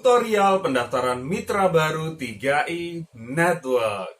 tutorial pendaftaran mitra baru 3i Network.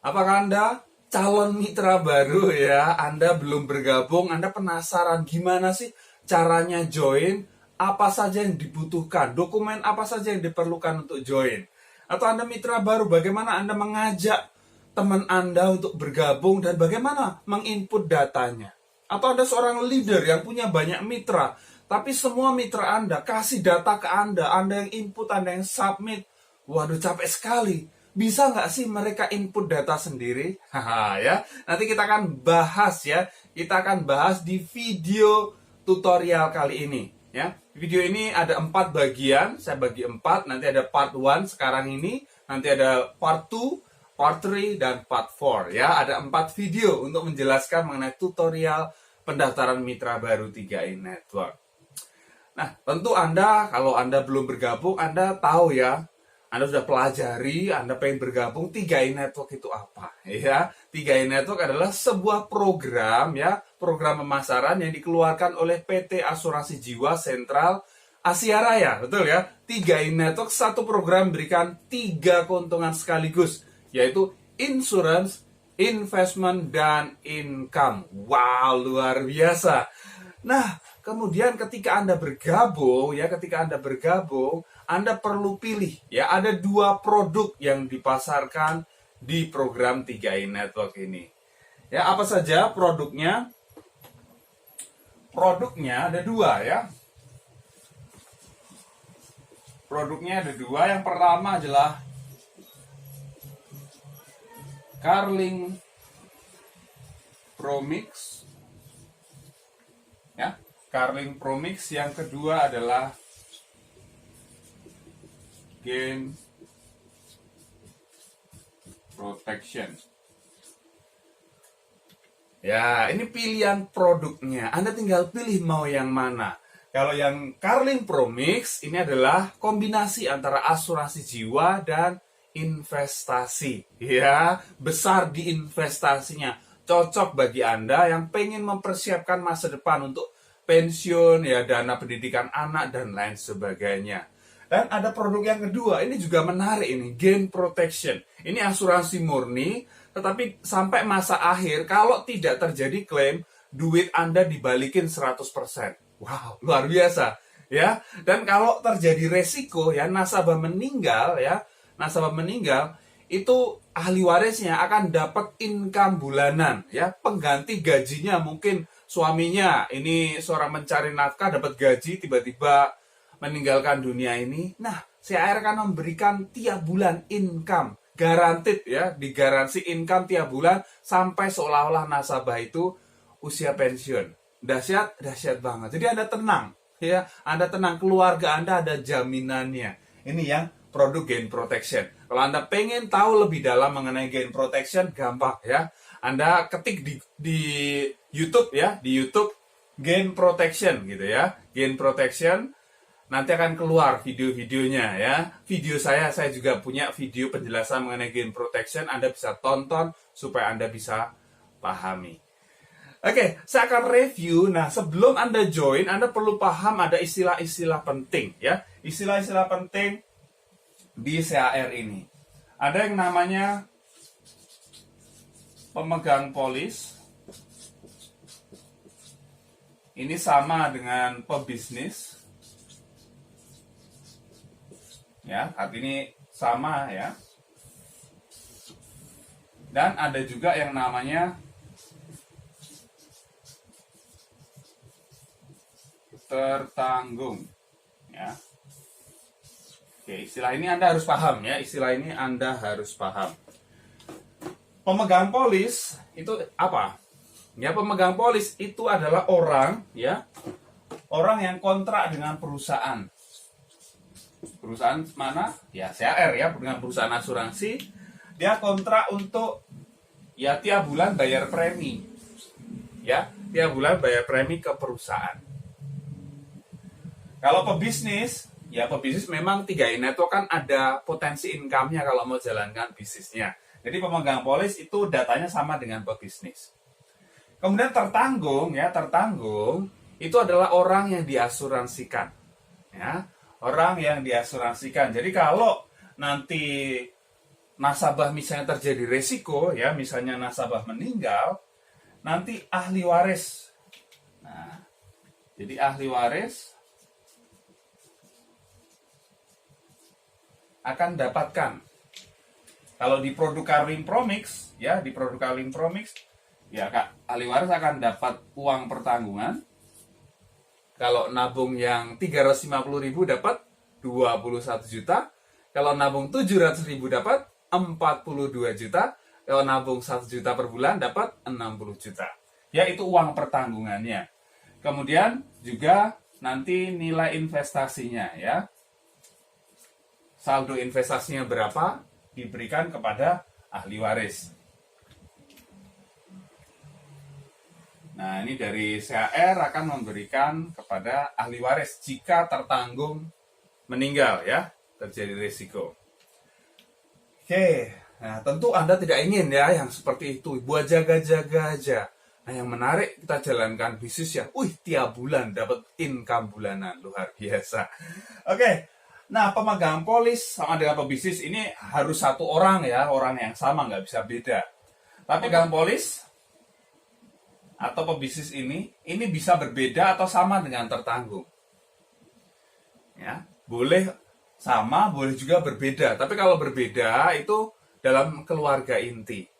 Apakah Anda calon mitra baru ya? Anda belum bergabung, Anda penasaran gimana sih caranya join? Apa saja yang dibutuhkan? Dokumen apa saja yang diperlukan untuk join? Atau Anda mitra baru, bagaimana Anda mengajak teman Anda untuk bergabung dan bagaimana menginput datanya? Atau Anda seorang leader yang punya banyak mitra, tapi semua mitra Anda kasih data ke Anda yang input, Anda yang submit. Waduh, capek sekali. Bisa nggak sih mereka input data sendiri? Haha ya. Nanti kita akan bahas ya. Kita akan bahas di video tutorial kali ini. Ya, video ini ada 4 bagian. Saya bagi 4. Nanti ada part 1 sekarang ini. Nanti ada part 2, part 3, dan part 4. Ya, ada 4 video untuk menjelaskan mengenai tutorial pendaftaran mitra baru 3i Network. Nah, tentu Anda, kalau Anda belum bergabung, Anda tahu ya. Anda sudah pelajari, Anda pengen bergabung, 3i Network itu apa? Ya, 3i Network adalah sebuah program ya, program pemasaran yang dikeluarkan oleh PT Asuransi Jiwa Sentral Asia Raya, betul ya? 3i Network satu program berikan 3 keuntungan sekaligus, yaitu insurance, investment, dan income. Wow, luar biasa. Nah, kemudian ketika Anda bergabung, Anda perlu pilih ya, ada 2 produk yang dipasarkan di program 3i Network ini. Ya, apa saja produknya? Produknya ada 2 ya. Produknya ada 2. Yang pertama adalah Carling Promix. Ya, Carling Promix. Yang kedua adalah Gain Protection. Ya, ini pilihan produknya. Anda tinggal pilih mau yang mana. Kalau yang Carling Promix, ini adalah kombinasi antara asuransi jiwa dan investasi. Ya, besar di investasinya. Cocok bagi Anda yang pengen mempersiapkan masa depan untuk pensiun, ya, dana pendidikan anak, dan lain sebagainya. Dan ada produk yang kedua, ini juga menarik ini, Gain Protection. Ini asuransi murni, tetapi sampai masa akhir, kalau tidak terjadi klaim, duit Anda dibalikin 100%. Wow, luar biasa. Ya. Dan kalau terjadi resiko, ya, nasabah meninggal, itu ahli warisnya akan dapat income bulanan. Ya. Pengganti gajinya mungkin suaminya, ini seorang mencari nafkah, dapat gaji, tiba-tiba meninggalkan dunia ini. Nah, CAR akan memberikan tiap bulan income, guaranteed ya, digaransi income tiap bulan sampai seolah-olah nasabah itu usia pensiun. Dahsyat, dahsyat banget. Jadi Anda tenang, ya, Anda tenang, keluarga Anda ada jaminannya. Ini yang produk Gain Protection. Kalau Anda pengen tahu lebih dalam mengenai Gain Protection, gampang ya. Anda ketik di YouTube ya, di YouTube Gain Protection gitu ya, Gain Protection. Nanti akan keluar video-videonya ya. Video saya juga punya video penjelasan mengenai Gain Protection. Anda bisa tonton supaya Anda bisa pahami. Oke, saya akan review. Nah, sebelum Anda join, Anda perlu paham ada istilah-istilah penting ya. Istilah-istilah penting di CAR ini. Ada yang namanya pemegang polis. Ini sama dengan pebisnis. Ya, artinya sama ya. Dan ada juga yang namanya tertanggung ya. Oke, istilah ini Anda harus paham ya. Istilah ini Anda harus paham. Pemegang polis itu apa? Ya, pemegang polis itu adalah orang ya. Orang yang kontrak dengan perusahaan. Perusahaan mana? Ya, CAR ya, dengan perusahaan asuransi. Dia kontrak untuk ya tiap bulan bayar premi. Ya, tiap bulan bayar premi ke perusahaan. Kalau pebisnis, ya pebisnis memang 3i Network kan ada potensi income-nya kalau mau jalankan bisnisnya. Jadi pemegang polis itu datanya sama dengan pebisnis. Kemudian tertanggung ya, tertanggung itu adalah orang yang diasuransikan. Ya, orang yang diasuransikan. Jadi kalau nanti nasabah misalnya terjadi resiko ya, misalnya nasabah meninggal, nanti ahli waris. Nah, jadi ahli waris akan dapatkan. Kalau di produk Carling Promix, ya di produk Carling Promix, ya Kak, ahli waris akan dapat uang pertanggungan. Kalau nabung yang 350.000 dapat 21 juta. Kalau nabung 700.000 dapat 42 juta. Kalau nabung 1 juta per bulan dapat 60 juta. Ya, itu uang pertanggungannya. Kemudian juga nanti nilai investasinya ya. Saldo investasinya berapa diberikan kepada ahli waris. Nah, ini dari CAR akan memberikan kepada ahli waris jika tertanggung meninggal ya, terjadi risiko. Oke, nah tentu Anda tidak ingin ya yang seperti itu, buat jaga-jaga aja. Nah, yang menarik kita jalankan bisnis ya, tiap bulan dapat income bulanan, luar biasa. Oke, nah pemegang polis sama dengan pebisnis ini harus satu orang ya, orang yang sama, nggak bisa beda. Tapi pemegang polis atau pebisnis ini bisa berbeda atau sama dengan tertanggung. Ya, boleh sama, boleh juga berbeda. Tapi kalau berbeda itu dalam keluarga inti.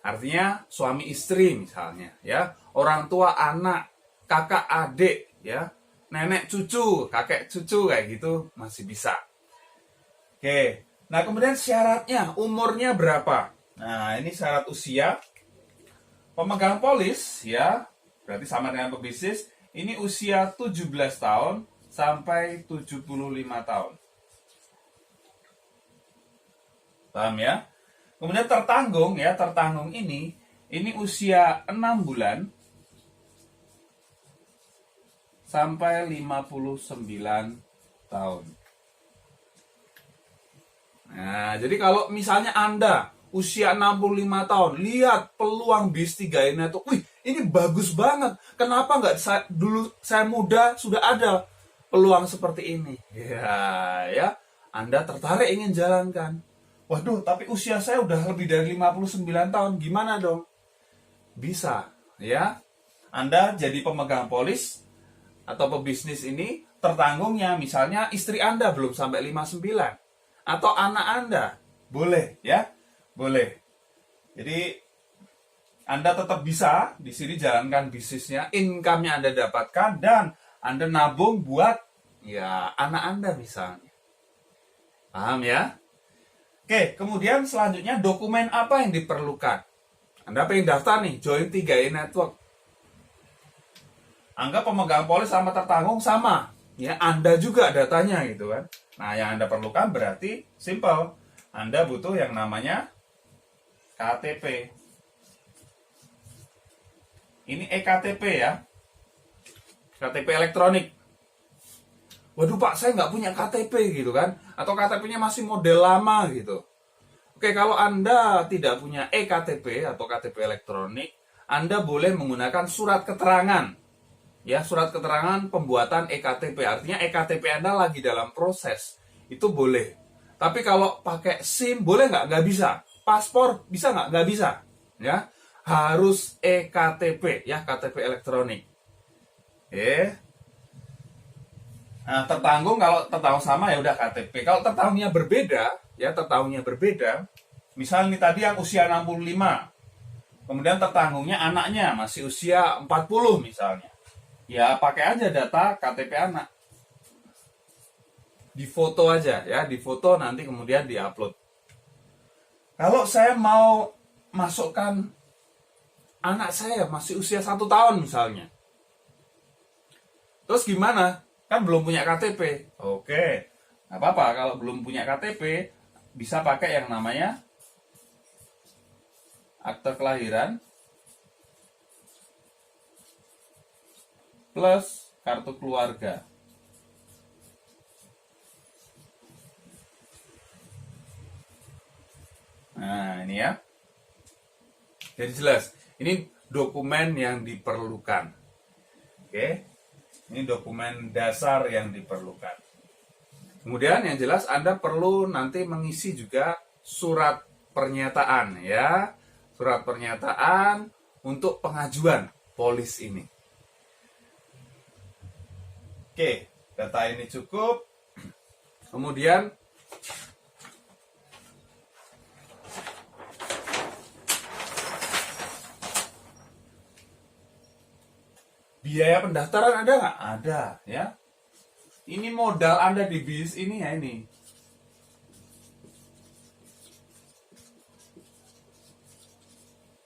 Artinya suami istri misalnya, ya, orang tua anak, kakak adik, ya, nenek cucu, kakek cucu kayak gitu masih bisa. Oke. Nah, kemudian syaratnya, umurnya berapa? Nah, ini syarat usia. Pemegang polis ya, berarti sama dengan pebisnis, ini usia 17 tahun sampai 75 tahun. Paham ya? Kemudian tertanggung ya, tertanggung ini usia 6 bulan sampai 59 tahun. Nah, jadi kalau misalnya Anda usia 65 tahun, lihat peluang bis 3i Network. Ini bagus banget. Kenapa nggak dulu saya muda sudah ada peluang seperti ini? Ya, Anda tertarik ingin jalankan. Waduh, tapi usia saya udah lebih dari 59 tahun. Gimana dong? Bisa, ya. Anda jadi pemegang polis atau pebisnis ini tertanggungnya misalnya istri Anda belum sampai 59 atau anak Anda. Boleh, ya. Boleh. Jadi Anda tetap bisa di sini jalankan bisnisnya, income-nya Anda dapatkan dan Anda nabung buat ya anak Anda misalnya. Paham ya? Oke, kemudian selanjutnya dokumen apa yang diperlukan? Anda pengen daftar nih, join 3i Network. Anggap pemegang polis sama tertanggung sama. Ya, Anda juga datanya gitu kan. Nah, yang Anda perlukan berarti simple. Anda butuh yang namanya KTP. Ini eKTP ya. KTP elektronik. Waduh Pak, saya nggak punya KTP gitu kan. Atau KTP-nya masih model lama gitu. Oke, kalau Anda tidak punya eKTP atau KTP elektronik, Anda boleh menggunakan surat keterangan. Ya, surat keterangan pembuatan eKTP. Artinya eKTP Anda lagi dalam proses. Itu boleh. Tapi kalau pakai SIM, boleh nggak? Nggak bisa. Paspor bisa nggak? Nggak bisa. Ya, harus eKTP, ya, KTP elektronik. Nah, tertanggung kalau tertanggung sama ya udah KTP. Kalau tertanggungnya berbeda, ya tertanggungnya berbeda. Misalnya nih tadi yang usia 65, kemudian tertanggungnya anaknya masih usia 40 misalnya. Ya pakai aja data KTP anak. Difoto aja ya, difoto nanti kemudian diupload. Kalau saya mau masukkan anak saya masih usia 1 tahun misalnya. Terus gimana? Kan belum punya KTP. Oke, nggak apa-apa kalau belum punya KTP, bisa pakai yang namanya akte kelahiran plus kartu keluarga. Nah, ini ya. Jadi jelas, ini dokumen yang diperlukan. Oke. Ini dokumen dasar yang diperlukan. Kemudian yang jelas Anda perlu nanti mengisi juga surat pernyataan ya. Surat pernyataan untuk pengajuan polis ini. Oke, data ini cukup. Kemudian biaya pendaftaran ada nggak? Ada ya. Ini modal Anda di bis ini ya ini.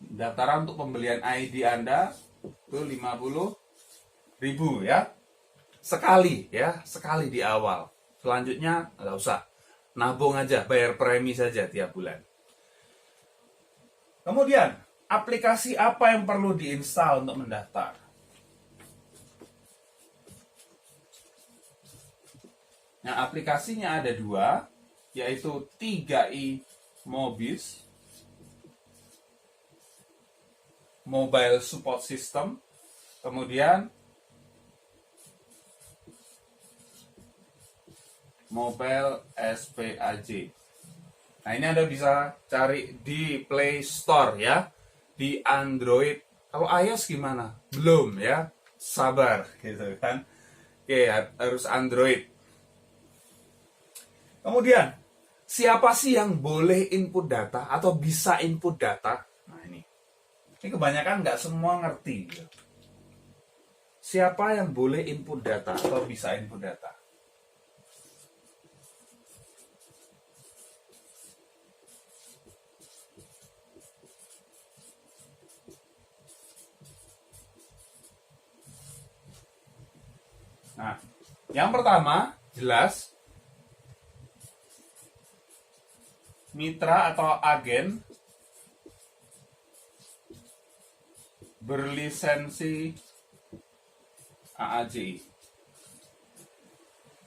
Pendaftaran untuk pembelian ID Anda itu 50.000 ya. Sekali ya, sekali di awal. Selanjutnya nggak usah. Nabung aja, bayar premi saja tiap bulan. Kemudian, aplikasi apa yang perlu diinstal untuk mendaftar? Nah, aplikasinya ada 2, yaitu 3i Mobis, Mobile Support System, kemudian Mobile SPAJ. Nah, ini Anda bisa cari di Play Store ya, di Android. Kalau iOS gimana? Belum ya, sabar gitu kan. Oke, harus Android. Kemudian, siapa sih yang boleh input data atau bisa input data? Nah, ini kebanyakan nggak semua ngerti. Gitu. Siapa yang boleh input data atau bisa input data? Nah, yang pertama, jelas mitra atau agen berlisensi AAJI.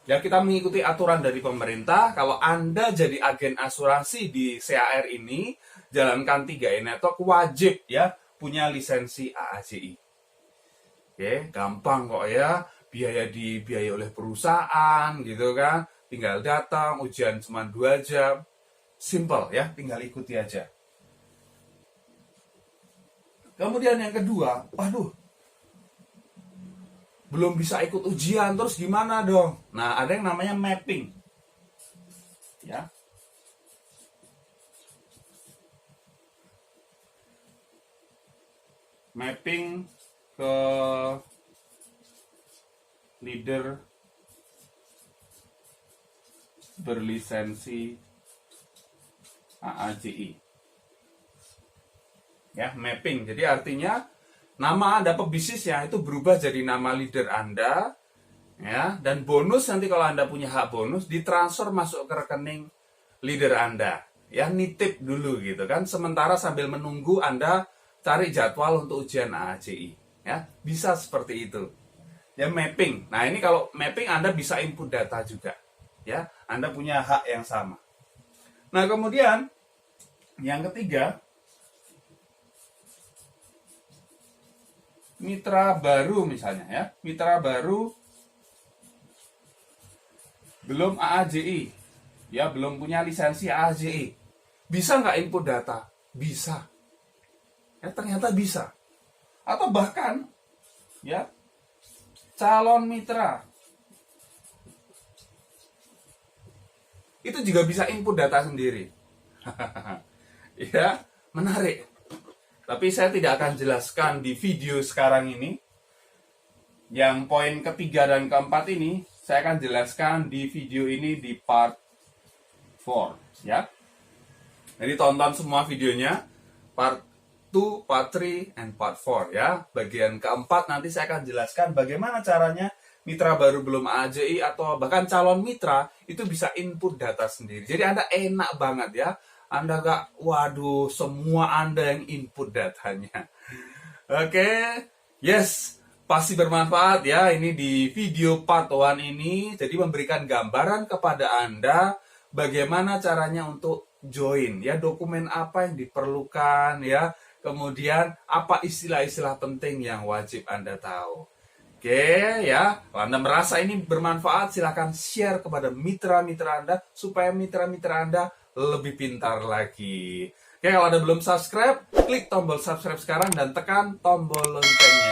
Ya, kita mengikuti aturan dari pemerintah. Kalau Anda jadi agen asuransi di CAR ini, jalankan 3i Network, wajib ya punya lisensi AAJI. Oke, gampang kok ya. Biaya dibiayai oleh perusahaan gitu kan. Tinggal datang, ujian cuma 2 jam. Simple ya, tinggal ikuti aja. Kemudian yang kedua, waduh, belum bisa ikut ujian, terus gimana dong? Nah, ada yang namanya mapping. Ya. Mapping ke leader berlisensi AAJI. Ya, mapping. Jadi artinya nama Anda pebisnisnya itu berubah jadi nama leader Anda, ya, dan bonus nanti kalau Anda punya hak bonus ditransfer masuk ke rekening leader Anda. Ya, nitip dulu gitu kan. Sementara sambil menunggu Anda cari jadwal untuk ujian AAJI. Ya, bisa seperti itu. Ya, mapping. Nah, ini kalau mapping Anda bisa input data juga. Ya, Anda punya hak yang sama. Nah, kemudian yang ketiga, mitra baru misalnya ya. Mitra baru belum AAJI. Ya, belum punya lisensi AAJI. Bisa nggak input data? Bisa. Ya, ternyata bisa. Atau bahkan ya, calon mitra itu juga bisa input data sendiri. Ya, menarik. Tapi saya tidak akan jelaskan di video sekarang ini. Yang poin ketiga dan keempat ini saya akan jelaskan di video ini di part 4 ya. Jadi tonton semua videonya, part 2, part 3, and part 4 ya. Bagian keempat nanti saya akan jelaskan bagaimana caranya mitra baru belum AAJI atau bahkan calon mitra itu bisa input data sendiri. Jadi Anda enak banget ya. Anda gak, waduh, semua Anda yang input datanya. Oke, yes, pasti bermanfaat ya. Ini di video part 1 ini. Jadi memberikan gambaran kepada Anda bagaimana caranya untuk join ya, dokumen apa yang diperlukan ya, kemudian apa istilah-istilah penting yang wajib Anda tahu. Oke ya, kalau Anda merasa ini bermanfaat, silakan share kepada mitra-mitra Anda supaya mitra-mitra Anda lebih pintar lagi. Oke, kalau Anda belum subscribe, klik tombol subscribe sekarang dan tekan tombol loncengnya.